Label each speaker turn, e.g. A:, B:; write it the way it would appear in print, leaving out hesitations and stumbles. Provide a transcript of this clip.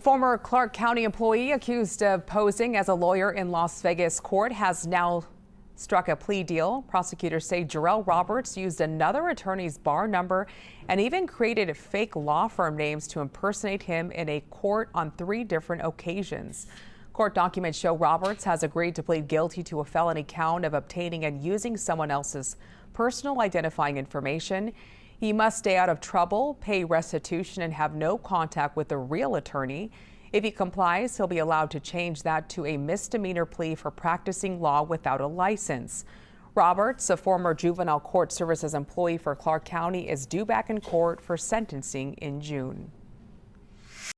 A: former Clark County employee accused of posing as a lawyer in Las Vegas court has now struck a plea deal. Prosecutors say Jarrell Roberts used another attorney's bar number and even created fake law firm names to impersonate him in a court on 3 different occasions. Court documents show Roberts has agreed to plead guilty to a felony count of obtaining and using someone else's personal identifying information. He must stay out of trouble, pay restitution, and have no contact with the real attorney. If he complies, he'll be allowed to change that to a misdemeanor plea for practicing law without a license. Roberts, a former juvenile court services employee for Clark County, is due back in court for sentencing in June.